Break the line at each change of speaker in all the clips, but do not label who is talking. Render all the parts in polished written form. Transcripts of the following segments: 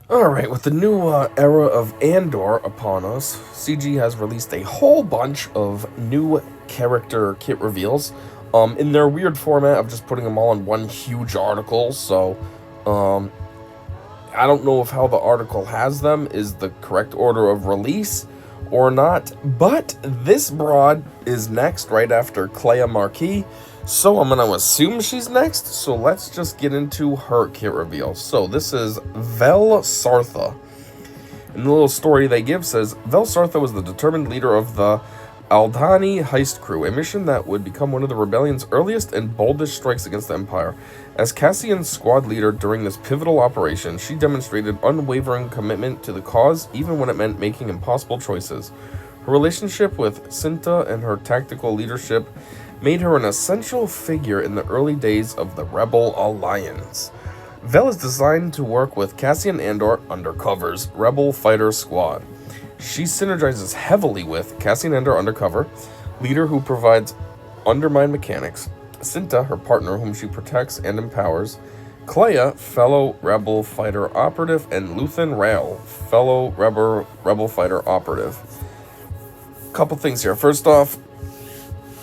Alright, with the new era of Andor upon us, CG has released a whole bunch of new character kit reveals in their weird format of just putting them all in one huge article. So, um, I don't know if how the article has them is the correct order of release or not, but this broad is next right after Clea Marquee, so I'm gonna assume she's next. So let's just get into her kit reveal. So this is Vel Sartha. And the little story they give says Vel Sartha was the determined leader of the Aldhani heist crew, a mission that would become one of the rebellion's earliest and boldest strikes against the Empire. As Cassian's squad leader during this pivotal operation, she demonstrated unwavering commitment to the cause, even when it meant making impossible choices. Her relationship with Cinta and her tactical leadership made her an essential figure in the early days of the Rebel Alliance. Vel is designed to work with Cassian Andor, Undercover's Rebel Fighter Squad. She synergizes heavily with Cassian Andor Undercover, leader who provides undermine mechanics, Cinta, her partner whom she protects and empowers, Clea, fellow Rebel Fighter Operative, and Luthen Rael, fellow Rebel Fighter Operative. Couple things here. First off,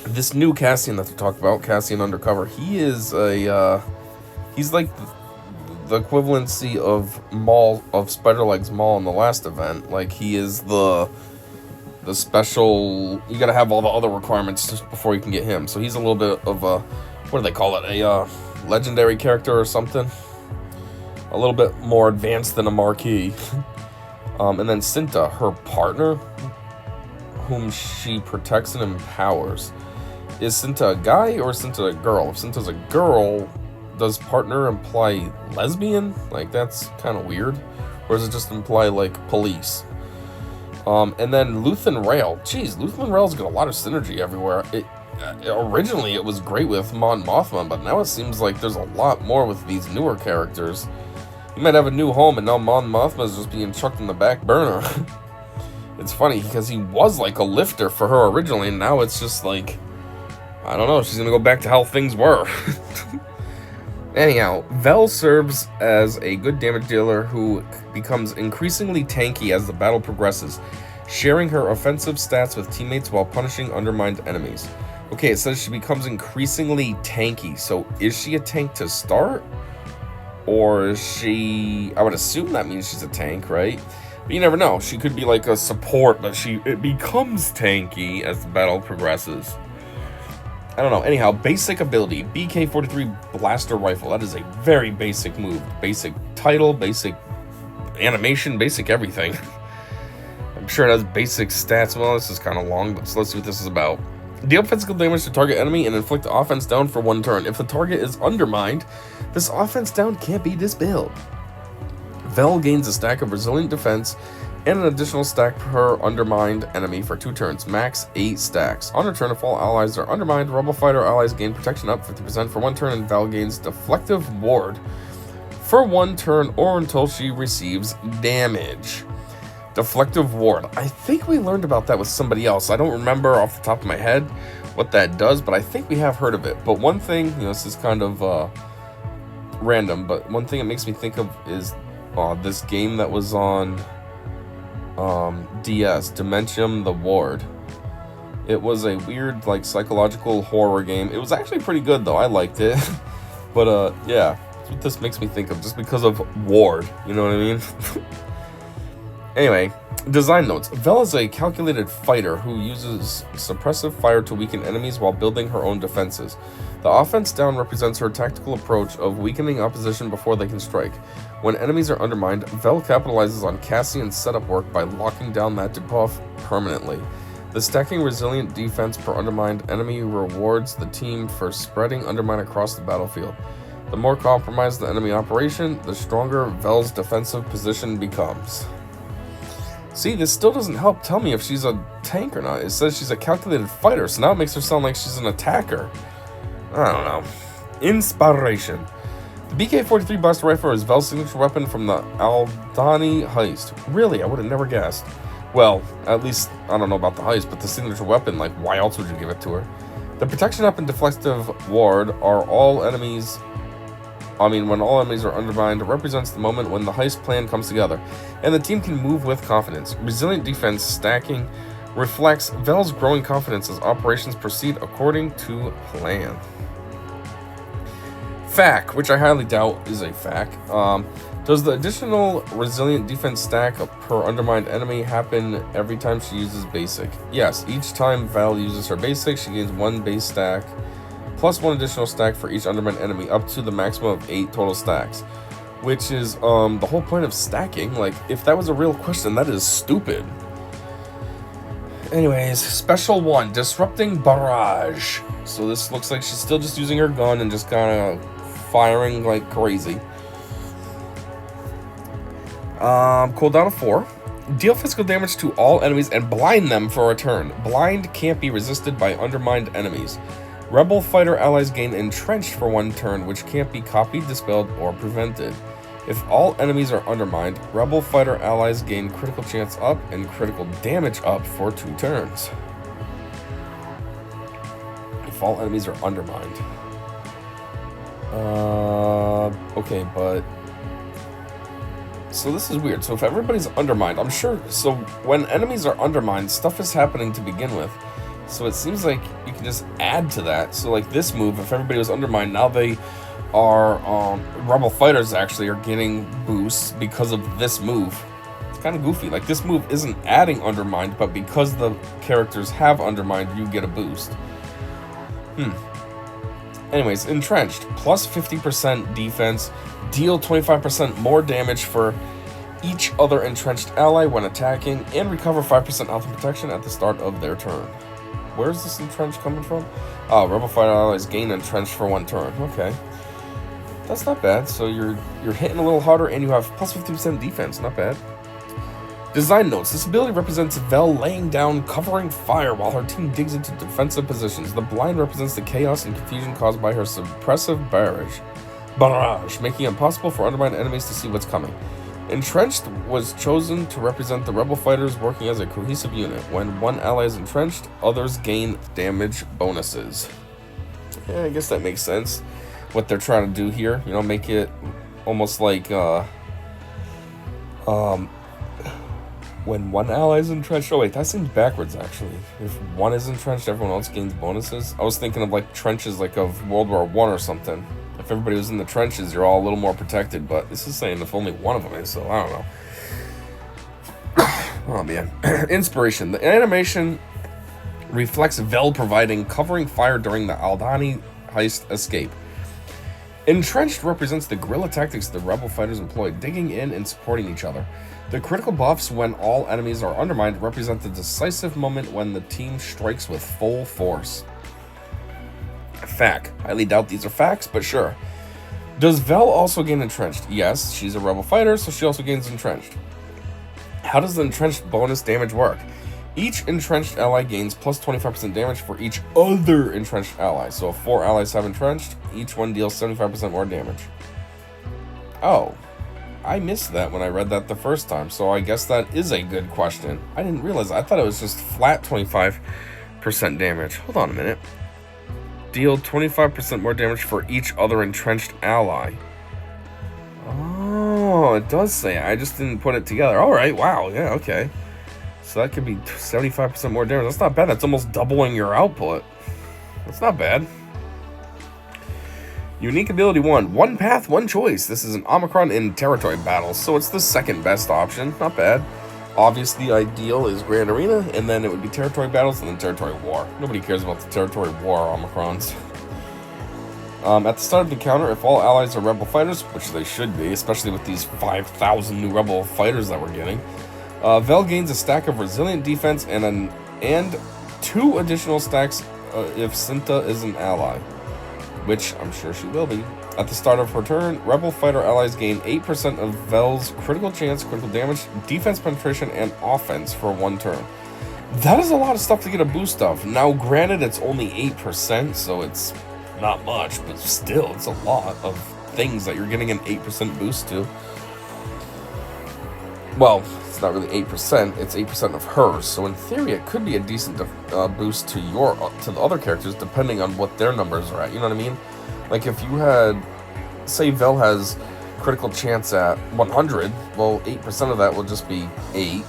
this new Cassian that they talk about, Cassian Undercover, he is he's like the equivalency of Spider-Leg's Maul in the last event. Like, he is the special. You gotta have all the other requirements just before you can get him. So he's a little bit of a, what do they call it? A legendary character or something. A little bit more advanced than a Marquee. And then Cinta, her partner, whom she protects and empowers. Is Cinta a guy or is Cinta a girl? If Cinta's a girl, does partner imply lesbian? Like, that's kind of weird. Or does it just imply, like, police? And then Luthen Rael. Jeez, Luthen Rael's got a lot of synergy everywhere. Originally, it was great with Mon Mothma, but now it seems like there's a lot more with these newer characters. You might have a new home, and now Mon Mothma is just being chucked in the back burner. It's funny, because he was, like, a lifter for her originally, and now it's just, like, I don't know, she's gonna go back to how things were. Anyhow, Vel serves as a good damage dealer who becomes increasingly tanky as the battle progresses, sharing her offensive stats with teammates while punishing undermined enemies. Okay, it says she becomes increasingly tanky, so is she a tank to start? Or is she... I would assume that means she's a tank, right? But you never know, she could be like a support, but it becomes tanky as the battle progresses. I don't know. Anyhow, basic ability, BK-43 blaster rifle. That is a very basic move. Basic title, basic animation, basic everything. I'm sure it has basic stats. Well, this is kind of long, but let's see what this is about. Deal physical damage to target enemy and inflict offense down for 1 turn. If the target is undermined, this offense down can't be dispelled. Vel gains a stack of resilient defense and an additional stack per undermined enemy for 2 turns, max 8 stacks. On her turn, if all allies are undermined, Rebel Fighter allies gain protection up 50% for 1 turn, and Vel gains Deflective Ward for 1 turn or until she receives damage. Deflective Ward. I think we learned about that with somebody else. I don't remember off the top of my head what that does, but I think we have heard of it. But one thing, this is kind of random, but one thing it makes me think of is this game that was on DS, Dementium the Ward. It was a weird, like, psychological horror game. It was actually pretty good, though. I liked it. But, yeah, that's what this makes me think of, just because of Ward. You know what I mean? Anyway, design notes. Vel is a calculated fighter who uses suppressive fire to weaken enemies while building her own defenses. The offense down represents her tactical approach of weakening opposition before they can strike. When enemies are undermined, Vel capitalizes on Cassian's setup work by locking down that debuff permanently. The stacking resilient defense per undermined enemy rewards the team for spreading undermine across the battlefield. The more compromised the enemy operation, the stronger Vel's defensive position becomes. See, this still doesn't help tell me if she's a tank or not. It says she's a calculated fighter, so now it makes her sound like she's an attacker. I don't know. Inspiration. The BK-43 blaster rifle is Vel's signature weapon from the Aldhani heist. Really? I would have never guessed. Well, at least, I don't know about the heist, but the signature weapon, like, why else would you give it to her? The protection up and deflective ward are all enemies when all enemies are undermined, represents the moment when the heist plan comes together, and the team can move with confidence. Resilient defense stacking reflects Vel's growing confidence as operations proceed according to plan. FAQ, which I highly doubt is a FAQ. Does the additional resilient defense stack per undermined enemy happen every time she uses basic? Yes, each time Vel uses her basic, she gains 1 base stack, plus 1 additional stack for each undermined enemy, up to the maximum of 8 total stacks. Which is the whole point of stacking. Like, if that was a real question, that is stupid. Anyways, special 1, Disrupting Barrage. So this looks like she's still just using her gun and just kind of firing like crazy. Cooldown of 4. Deal physical damage to all enemies and blind them for a turn. Blind can't be resisted by undermined enemies. Rebel fighter allies gain Entrenched for 1 turn, which can't be copied, dispelled, or prevented. If all enemies are undermined, Rebel fighter allies gain critical chance up and critical damage up for 2 turns. If all enemies are undermined. Okay, but... So this is weird. So if everybody's undermined, I'm sure... So when enemies are undermined, stuff is happening to begin with. So it seems like you can just add to that. So like this move, if everybody was undermined, now they are... Rebel fighters actually are getting boosts because of this move. It's kind of goofy. Like this move isn't adding undermined, but because the characters have undermined, you get a boost. Anyways, Entrenched. Plus 50% defense. Deal 25% more damage for each other entrenched ally when attacking, and recover 5% health and protection at the start of their turn. Where's this entrenched coming from? Oh, Rebel fighter allies gain entrenched for 1 turn. Okay. That's not bad. So you're hitting a little harder and you have plus 50% defense. Not bad. Design notes. This ability represents Vel laying down covering fire while her team digs into defensive positions. The blind represents the chaos and confusion caused by her suppressive barrage, making it impossible for undermined enemies to see what's coming. Entrenched was chosen to represent the rebel fighters working as a cohesive unit. When one ally is entrenched, others gain damage bonuses. Yeah, I guess that makes sense. What they're trying to do here, you know, make it almost like when one ally is entrenched. Oh wait, that seems backwards actually. If one is entrenched, everyone else gains bonuses. I was thinking of like trenches, like of World War I or something. If everybody was in the trenches, you're all a little more protected. But this is saying if only one of them is, so I don't know. Oh man, inspiration. The animation reflects Vel providing covering fire during the Aldani heist escape. Entrenched represents the guerrilla tactics the rebel fighters employ, digging in and supporting each other. The critical buffs when all enemies are undermined represent the decisive moment when the team strikes with full force. Fact. Highly doubt these are facts, but sure. Does Vel also gain entrenched? Yes, she's a rebel fighter, so she also gains entrenched. How does the entrenched bonus damage work? Each entrenched ally gains plus 25% damage for each other entrenched ally. So if 4 allies have entrenched, each one deals 75% more damage. Oh, I missed that when I read that the first time, so I guess that is a good question. I didn't realize. I thought it was just flat 25% damage. Hold on a minute. Deal 25% more damage for each other entrenched ally. Oh, it does say. I just didn't put it together. All right, wow, yeah, okay. So that could be 75% more damage. That's not bad. That's almost doubling your output. That's not bad. Unique ability 1. One path, one choice. This is an Omicron in territory battles, so it's the second best option. Not bad. Obviously, the ideal is Grand Arena, and then it would be territory battles, and then territory war. Nobody cares about the territory war Omicrons. At the start of the encounter, if all allies are rebel fighters, which they should be, especially with these 5,000 new rebel fighters that we're getting, Vel gains a stack of resilient defense and 2 additional stacks if Cinta is an ally, which I'm sure she will be. At the start of her turn, rebel fighter allies gain 8% of Vel's critical chance, critical damage, defense penetration, and offense for 1 turn. That is a lot of stuff to get a boost of. Now, granted, it's only 8%, so it's not much, but still, it's a lot of things that you're getting an 8% boost to. Well, it's not really 8%, it's 8% of hers, so in theory it could be a decent boost to the other characters depending on what their numbers are at, you know what I mean? Like if you had say Vel has critical chance at 100, well, 8% of that will just be 8.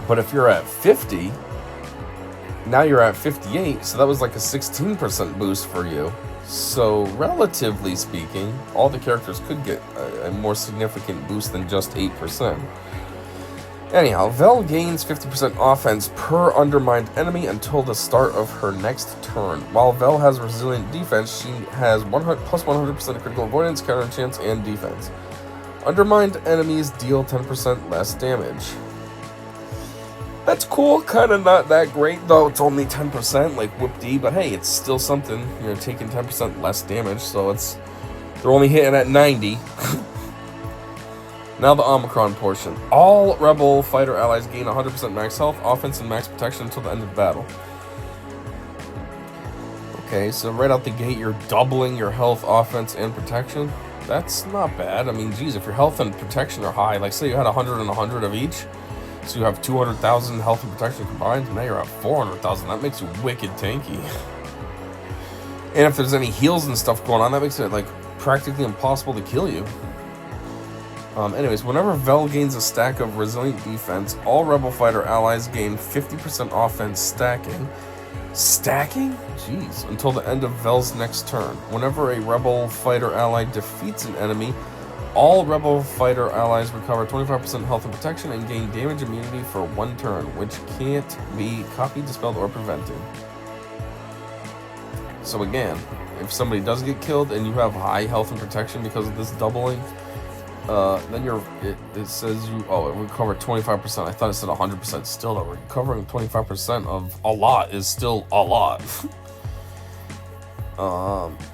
But if you're at 50, now you're at 58, so that was like a 16% boost for you. So, relatively speaking, all the characters could get a more significant boost than just 8%. Anyhow, Vel gains 50% offense per undermined enemy until the start of her next turn. While Vel has resilient defense, she has plus 100% of critical avoidance, counter chance, and defense. Undermined enemies deal 10% less damage. That's cool, kind of not that great, though it's only 10%, like whoop-dee, but hey, it's still something. You're taking 10% less damage, so they're only hitting at 90. Now the Omicron portion. All Rebel fighter allies gain 100% max health, offense, and max protection until the end of battle. Okay, so right out the gate, you're doubling your health, offense, and protection. That's not bad. I mean, geez, if your health and protection are high, like say you had 100 and 100 of each, so you have 200,000 health and protection combined, now you're at 400,000. That makes you wicked tanky. And if there's any heals and stuff going on, that makes it like practically impossible to kill you. Anyways, whenever Vel gains a stack of resilient defense, all Rebel fighter allies gain 50% offense stacking. Stacking? Jeez. Until the end of Vel's next turn. Whenever a Rebel fighter ally defeats an enemy, all Rebel fighter allies recover 25% health and protection and gain damage immunity for 1 turn, which can't be copied, dispelled, or prevented. So again, if somebody does get killed and you have high health and protection because of this doubling, then it says it recovered 25%. I thought it said 100%. Still though, recovering 25% of a lot is still a lot.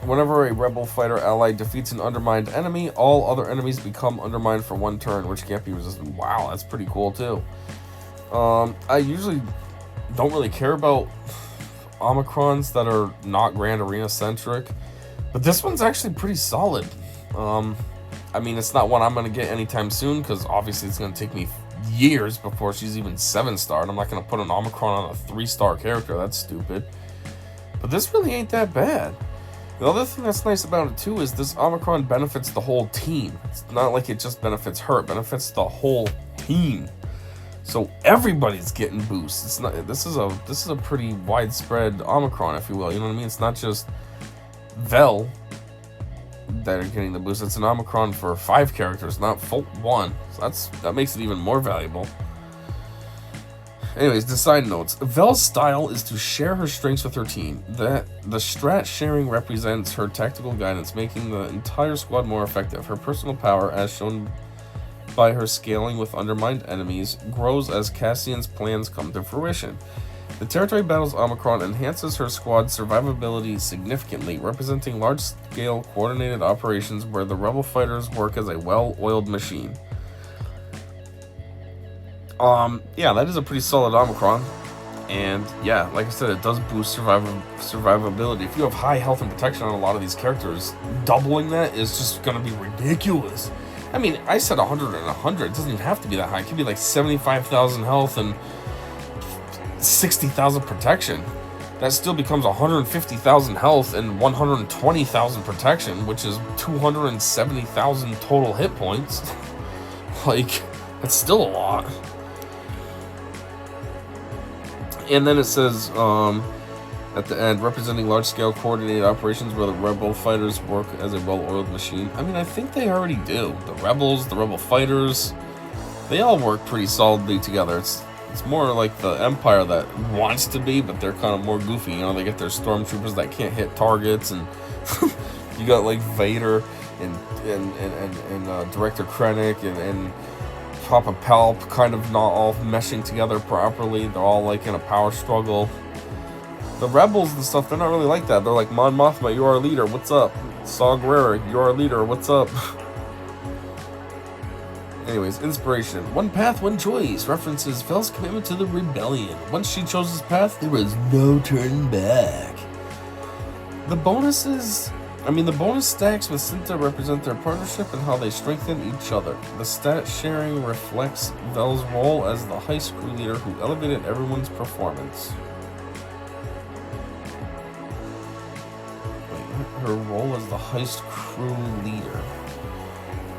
Whenever a Rebel fighter ally defeats an undermined enemy, all other enemies become undermined for 1 turn, which can't be resisted. Wow, that's pretty cool too. I usually don't really care about Omicrons that are not Grand Arena centric, but this one's actually pretty solid. I mean, it's not one I'm going to get anytime soon, because obviously it's going to take me years before she's even 7-star, and I'm not going to put an Omicron on a 3-star character. That's stupid. But this really ain't that bad. The other thing that's nice about it, too, is this Omicron benefits the whole team. It's not like it just benefits her. It benefits the whole team. So everybody's getting boosts. It's not. This is a pretty widespread Omicron, if you will. You know what I mean? It's not just Vel that are getting the boost. It's an Omicron for 5 characters, not 1. So that makes it even more valuable. Anyways, the side notes. Vel's style is to share her strengths with her team. The strat sharing represents her tactical guidance, making the entire squad more effective. Her personal power, as shown by her scaling with undermined enemies, grows as Cassian's plans come to fruition. The Territory Battles Omicron enhances her squad's survivability significantly, representing large-scale coordinated operations where the Rebel fighters work as a well-oiled machine. Yeah, that is a pretty solid Omicron. And yeah, like I said, it does boost survivability. If you have high health and protection on a lot of these characters, doubling that is just going to be ridiculous. I mean, I said 100 and 100. It doesn't even have to be that high. It could be like 75,000 health and 60,000 protection. That still becomes 150,000 health and 120,000 protection, which is 270,000 total hit points. Like, that's still a lot. And then it says, at the end, representing large-scale coordinated operations where the Rebel fighters work as a well-oiled machine. I mean, I think they already do. The Rebels, the Rebel fighters, they all work pretty solidly together. It's more like the Empire that wants to be, but they're kind of more goofy. You know, they get their stormtroopers that can't hit targets, and you got like Vader and Director Krennic and Papa Palp kind of not all meshing together properly. They're all like in a power struggle. The Rebels and stuff, they're not really like that. They're like, Mon Mothma, you're our leader, what's up? Saw Gerrera, you're our leader, what's up? Anyways, inspiration. One path, one choice. References Vel's commitment to the rebellion. Once she chose this path, there was no turning back. The bonus stacks with Cinta represent their partnership and how they strengthen each other. The stat sharing reflects Vel's role as the high school leader who elevated everyone's performance. Wait, her role as the heist crew leader.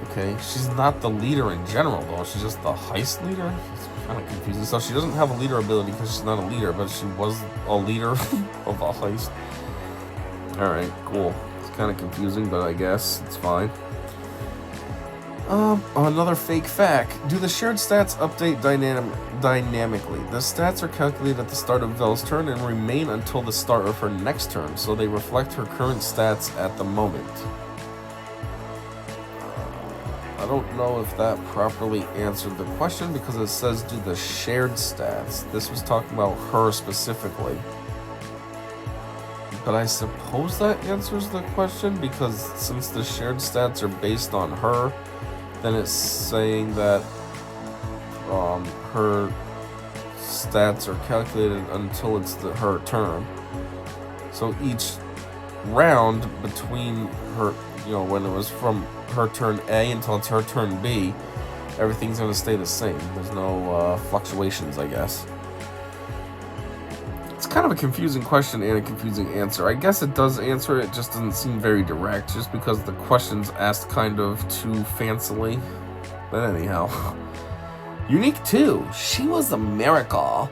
Okay, she's not the leader in general, though. She's just the heist leader? It's kind of confusing. So she doesn't have a leader ability because she's not a leader, but she was a leader of a heist. Alright, cool. It's kind of confusing, but I guess it's fine. Another fake fact. Do the shared stats update dynamically? The stats are calculated at the start of Vel's turn and remain until the start of her next turn, so they reflect her current stats at the moment. I don't know if that properly answered the question because it says do the shared stats. This was talking about her specifically. But I suppose that answers the question because since the shared stats are based on her, then it's saying that her stats are calculated until it's her turn. So each round between her, when it was from her turn A until it's her turn B, everything's going to stay the same. There's no fluctuations, I guess. It's kind of a confusing question and a confusing answer. I guess it does answer it, just doesn't seem very direct, just because the question's asked kind of too fancily. But anyhow. Unique 2. She was a miracle.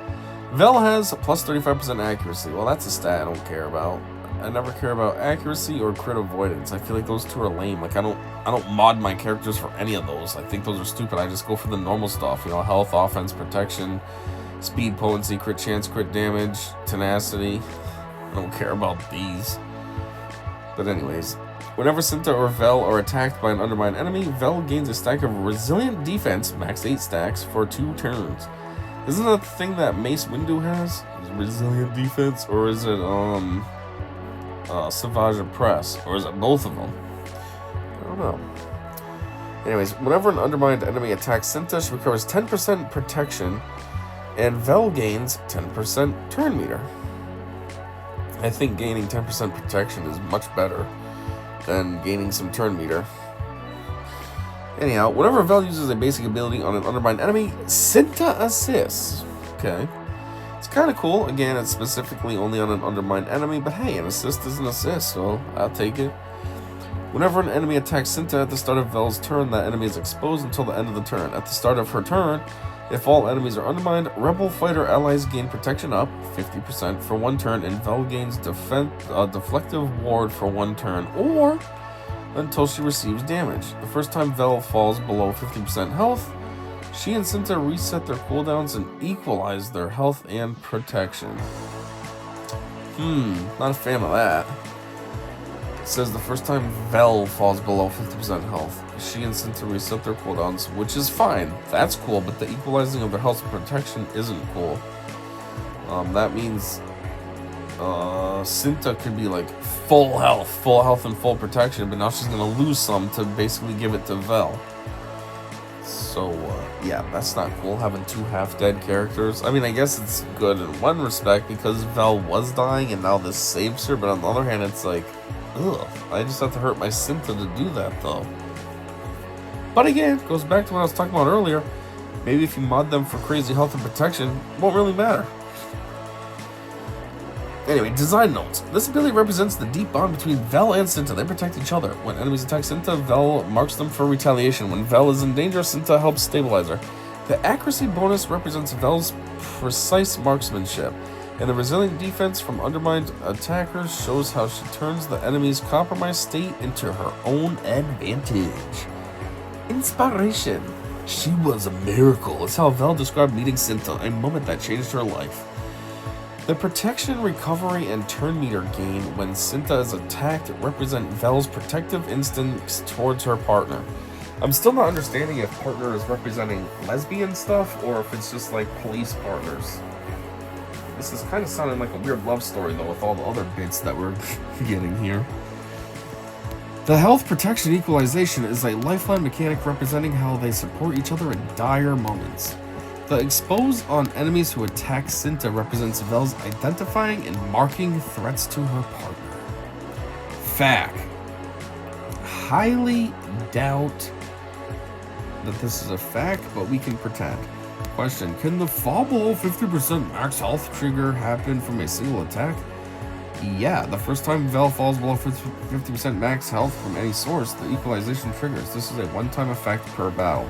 Vel has a plus 35% accuracy. Well, that's a stat I don't care about. I never care about accuracy or crit avoidance. I feel like those two are lame. Like I don't mod my characters for any of those. I think those are stupid. I just go for the normal stuff, health, offense, protection, speed, potency, crit chance, crit damage, tenacity. I don't care about these. But anyways, whenever Cinta or Vel are attacked by an undermined enemy, Vel gains a stack of resilient defense, max 8 stacks, for 2 turns. Isn't that the thing that Mace Windu has? Is it resilient defense, or is it Savage Press, or is it both of them? I don't know. Anyways, whenever an undermined enemy attacks Cinta, she recovers 10% protection, and Vel gains 10% turn meter. I think gaining 10% protection is much better than gaining some turn meter. Anyhow, whenever Vel uses a basic ability on an undermined enemy, Cinta assists. Okay. It's kind of cool. Again, it's specifically only on an undermined enemy, but hey, an assist is an assist, so I'll take it. Whenever an enemy attacks Cinta at the start of Vel's turn, that enemy is exposed until the end of the turn. At the start of her turn, if all enemies are undermined, Rebel fighter allies gain protection up 50% for 1 turn, and Vel gains deflective ward for 1 turn, or until she receives damage. The first time Vel falls below 50% health, she and Cinta reset their cooldowns and equalize their health and protection. Not a fan of that. It says the first time Vel falls below 50% health, she and Cinta reset their cooldowns, which is fine. That's cool, but the equalizing of their health and protection isn't cool. That means Cinta could be like full health and full protection, but now she's gonna lose some to basically give it to Vel. So yeah, that's not cool, having 2 half-dead characters. I mean, I guess it's good in one respect because Vel was dying and now this saves her, but on the other hand, it's like, ugh, I just have to hurt my Cinta to do that though. But again, it goes back to what I was talking about earlier. Maybe if you mod them for crazy health and protection, it won't really matter. Anyway, design notes. This ability represents the deep bond between Vel and Cinta. They protect each other. When enemies attack Cinta, Vel marks them for retaliation. When Vel is in danger, Cinta helps stabilize her. The accuracy bonus represents Vel's precise marksmanship, and the resilient defense from undermined attackers shows how she turns the enemy's compromised state into her own advantage. Inspiration. She was a miracle. It's how Vel described meeting Cinta, a moment that changed her life. The protection, recovery, and turn meter gain when Cinta is attacked represent Vel's protective instincts towards her partner. I'm still not understanding if partner is representing lesbian stuff or if it's just like police partners. This is kind of sounding like a weird love story though with all the other bits that we're getting here. The health protection equalization is a lifeline mechanic representing how they support each other in dire moments. The expose on enemies who attack Cinta represents Vel's identifying and marking threats to her partner. Fact. Highly doubt that this is a fact, but we can pretend. Question. Can the fall below 50% max health trigger happen from a single attack? Yeah, the first time Vel falls below 50% max health from any source, the equalization triggers. This is a one-time effect per battle.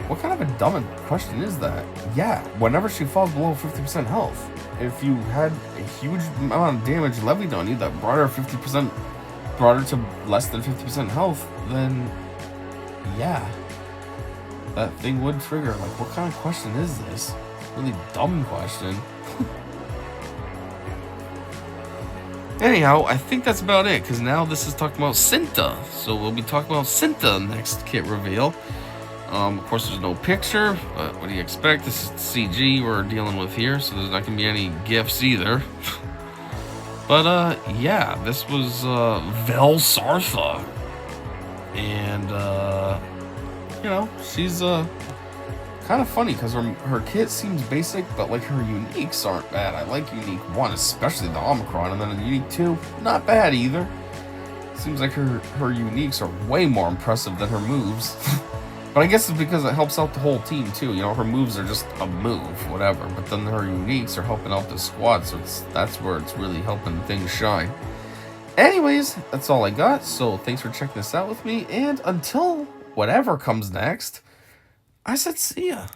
What kind of a dumb question is that? Yeah, whenever she falls below 50% health. If you had a huge amount of damage levied on you that brought her 50%, brought her to less than 50% health, then yeah, that thing would trigger. Like, what kind of question is this? Really dumb question. Anyhow, I think that's about it, because now this is talking about Cinta. So we'll be talking about Cinta next kit reveal. Of course, there's no picture, but what do you expect? This is CG we're dealing with here, so there's not going to be any GIFs either. But, yeah, this was Vel Sartha. And, you know, she's kind of funny, because her kit seems basic, but, like, her uniques aren't bad. I like Unique 1, especially the Omicron, and then the Unique 2, not bad either. Seems like her uniques are way more impressive than her moves. But I guess it's because it helps out the whole team, too. You know, her moves are just a move, whatever. But then her uniques are helping out the squad, so that's where it's really helping things shine. Anyways, that's all I got. So thanks for checking this out with me. And until whatever comes next, I said see ya.